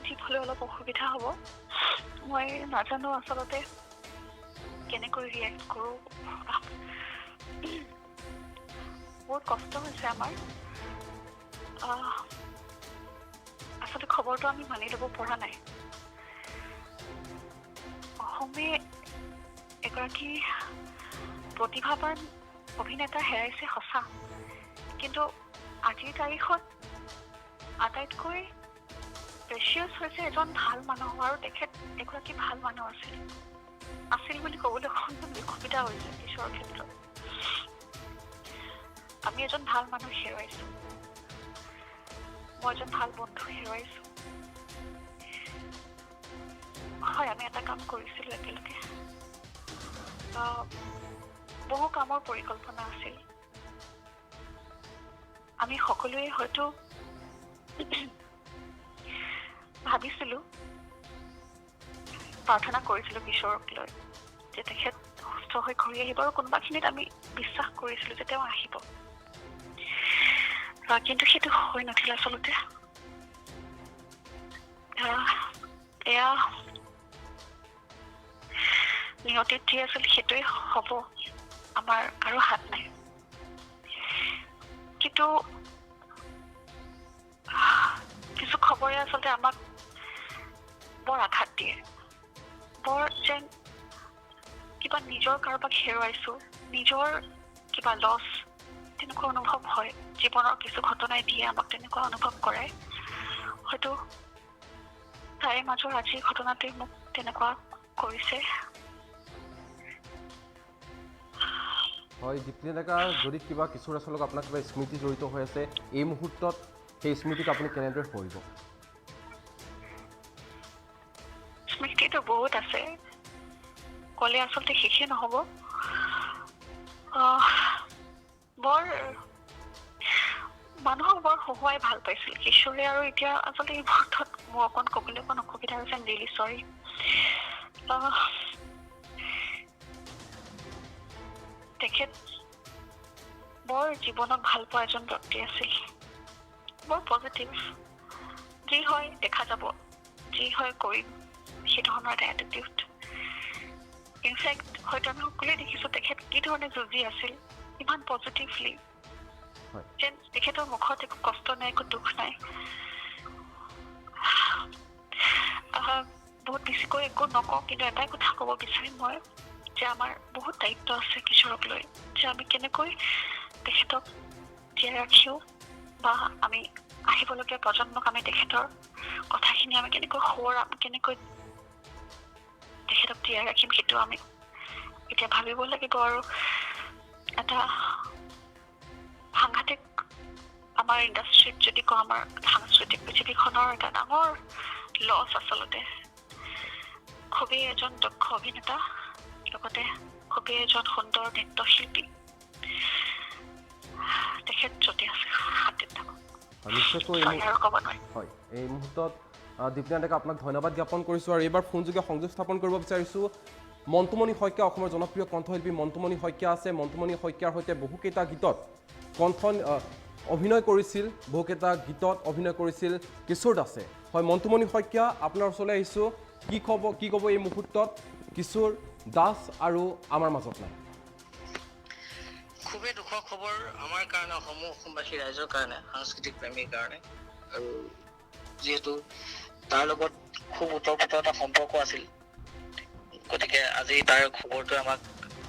Sensitive হ'লে অলপ অসুবিধা হ'ব মই নাজানো আচলতে কেনেকৈ ৰিয়েক্ট কৰোঁ বহুত কষ্ট হৈছে আমাৰ আচলতে খবৰটো আমি মানি ল'ব পৰা নাই অসমে এগৰাকী প্ৰতিভাৱান অভিনেতা হেৰাইছে সঁচা কিন্তু আজিৰ তাৰিখত আটাইতকৈ প্ৰেচিয়াছ হৈছে এজন ভাল মানুহ আৰু তেখেত এগৰাকী ভাল মানুহ আছিল বুলি ক'বলৈ অকণমান অসুবিধা হৈছে ঈশ্বৰৰ ক্ষেত্ৰত আমি এজন ভাল মানুহ হেৰুৱাইছোঁ মই এজন ভাল বন্ধু হেৰুৱাইছোঁ হয় আমি এটা কাম কৰিছিলোঁ একেলগে বহু কামৰ পৰিকল্পনা আছিল আমি সকলোৱে হয়তো ভাবিছিলোঁ প্ৰাৰ্থনা কৰিছিলোঁ ঈশ্বৰক লৈ যে তেখেত সুস্থ হৈ ঘূৰি আহিব আৰু কোনোবাখিনিত আমি বিশ্বাস কৰিছিলোঁ যে তেওঁ আহিব কিন্তু সেইটো হৈ নাছিল আচলতে এয়া নিয়তিত যি আছিল সেইটোৱে হ'ব আমাৰ কাৰো হাত নাই কিন্তু কিছু খবৰে আচলতে আমাক বৰ আঘাত দিয়ে বৰ যেন কিবা নিজৰ কাৰোবাক হেৰুৱাইছোঁ নিজৰ কিবা লছ তেনেকুৱা অনুভৱ হয় জীৱনৰ কিছু ঘটনাই দিয়ে আমাক তেনেকুৱা অনুভৱ কৰায় হয়তো তাৰে মাজৰ আজিৰ ঘটনাটোৱে মোক তেনেকুৱা কৰিছে হয় দীপ্তি ডেকা যদি কিবা কিশোৰ আচলক আপোনাৰ কিবা স্মৃতি জড়িত হৈ আছে এই মুহূৰ্তত সেই স্মৃতিক আপুনি কেনেদৰে কৰিব স্মৃতিটো বহুত আছে ক'লে আচলতে শেষে নহ'ব বৰ মানুহক বৰ হহুৱাই ভাল পাইছিল কিশোৰে আৰু এতিয়া আচলতে এই মুহূৰ্তত মোৰ অকণ ক'বলৈ অকণ অসুবিধা হৈছে ৰিয়েলি চৰি তেখেত বৰ জীৱনক ভাল পোৱা এজন ব্যক্তি আছিল বৰ পজিটিভ যি হয় দেখা যাব যি হয় কৰিম সেই ধৰণৰ এটা এটিটিউড ইনফেক্ট হয়তো আমি সকলোৱে দেখিছোঁ তেখেত কি ধৰণে যুঁজি আছিল ইমান পজিটিভলি যেন তেখেতৰ মুখত একো কষ্ট নাই একো দুখ নাই বহুত বেছিকৈ একো নকওঁ কিন্তু এটাই কথা ক'ব বিচাৰিম মই যে আমাৰ বহুত দায়িত্ব আছে কিশোৰক লৈ যে আমি কেনেকৈ তেখেতক জীয়াই ৰাখিও বা আমি আহিবলগীয়া প্ৰজন্মক আমি তেখেতৰ কথাখিনি আমি কেনেকৈ সোঁৱৰাম কেনেকৈ তেখেতক জীয়াই ৰাখিম সেইটো আমি এতিয়া ভাবিব লাগিব আৰু এটা সাংঘাতিক আমাৰ ইণ্ডাষ্ট্ৰীত যদি কওঁ আমাৰ সাংস্কৃতিক পৃথিৱীখনৰ এটা ডাঙৰ লছ আচলতে খুবেই এজন দক্ষ অভিনেতা লগতে খুবেই এজন সুন্দৰ নৃত্যশিল্পী তেখেত যদি আছে হাতীত থাকক নিশ্চয়কৈ হয় এই মুহূৰ্তত দীপ্তি ডেকা আপোনাক ধন্যবাদ জ্ঞাপন কৰিছোঁ আৰু এইবাৰ ফোনযোগে সংযোগ স্থাপন কৰিব বিচাৰিছোঁ মন্তুমণি শইকীয়া অসমৰ জনপ্ৰিয় কণ্ঠশিল্পী মন্তুমণি শইকীয়া আছে মন্তুমণি শইকীয়াৰ সৈতে বহুকেইটা গীতত অভিনয় কৰিছিল বহুকেইটা গীতত অভিনয় কৰিছিল কিশোৰ দাসে হয় মন্তুমণি শইকীয়া আপোনাৰ ওচৰলৈ আহিছোঁ কি ক'ব এই মুহূৰ্তত কিশোৰ দাস আৰু আমাৰ মাজত নাই খুবেই দুখৰ খবৰ আমাৰ কাৰণে অসমবাসী ৰাইজৰ কাৰণে সাংস্কৃতিক প্ৰেমীৰ কাৰণে আৰু যিহেতু তাৰ লগত খুব ওতঃপ্ৰোত এটা সম্পৰ্ক আছিল গতিকে আজি তাৰ খবৰটো আমাক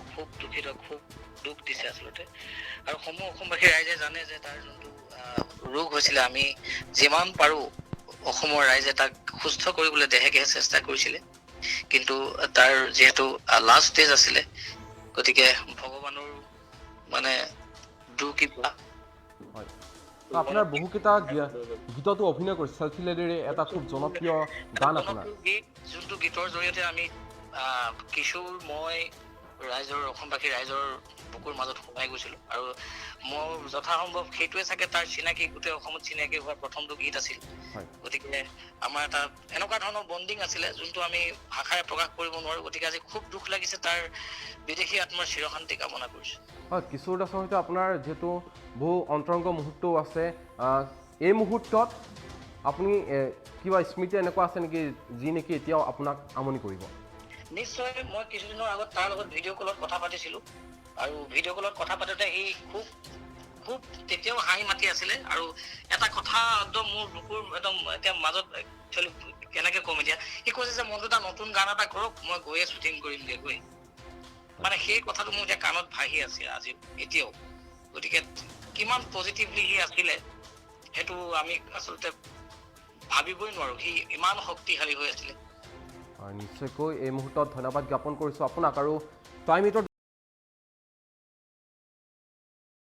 খুব দুখিত খুব দুখ দিছে আচলতে আৰু অসমবাসী ৰাইজে জানে যে তাৰ যোনটো ৰোগ হৈছিলে আমি যিমান পাৰোঁ অসমৰ ৰাইজে তাক সুস্থ কৰিবলৈ দেহে চেষ্টা কৰিছিলে কিন্তু তাৰ যিহেতু লাষ্ট ষ্টেজ আছিলে গতিকে ভগৱানৰ মানে দুকিবা হয় আপোনাৰ বহুকেইটা গীততো অভিনয় কৰিছে চেল্ফি লেডিৰে এটা খুব জনপ্ৰিয় গান আপোনাৰ যোনটো গীতৰ জৰিয়তে আমি কিশোৰ মই ৰাইজৰ অসমবাসী ৰাইজৰ বুকুৰ মাজত সোমাই গৈছিলোঁ আৰু মই যথাসম্ভৱ সেইটোৱে চাগে তাৰ চিনাকি গোটেই অসমত চিনাকি হোৱাৰ প্ৰথমটো গীত আছিল গতিকে আমাৰ এটা এনেকুৱা ধৰণৰ বণ্ডিং আছিলে যোনটো আমি ভাষাৰে প্ৰকাশ কৰিব নোৱাৰোঁ গতিকে আজি খুব দুখ লাগিছে তাৰ বিদেশী আত্মাৰ চিৰশান্তি কামনা কৰিছোঁ হয় কিশোৰ দাসৰ সৈতে আপোনাৰ যিহেতু বহু অন্তৰংগ মুহূৰ্তও আছে এই মুহূৰ্তত আপুনি কিবা স্মৃতি এনেকুৱা আছে নেকি যি নেকি এতিয়াও আপোনাক আমনি কৰিব? নিশ্চয় মই কিছুদিনৰ আগত তাৰ লগত ভিডিঅ' কলত কথা পাতিছিলোঁ আৰু ভিডিঅ' কলত কথা পাতোঁতে সি খুব তেতিয়াও হাঁহি মাতি আছিলে আৰু এটা কথা একদম মোৰ বুকুৰ একদম এতিয়া মাজত একচুৱেলি কেনেকৈ ক'ম এতিয়া, সি কৈছে যে মনটো এটা নতুন গান এটা কৰক, মই গৈয়ে শ্বুটিং কৰিমগৈ গৈ। মানে সেই কথাটো মোৰ এতিয়া কাণত ভাহি আছে আজি এতিয়াও। গতিকে কিমান পজিটিভলি সি আছিলে সেইটো আমি আচলতে ভাবিবই নোৱাৰোঁ, সি ইমান শক্তিশালী হৈ আছিলে। নিশ্চয়কৈ এই মুহূৰ্তত ধন্যবাদ জ্ঞাপন কৰিছোঁ আপোনাক। আৰু টাইম ইটৰ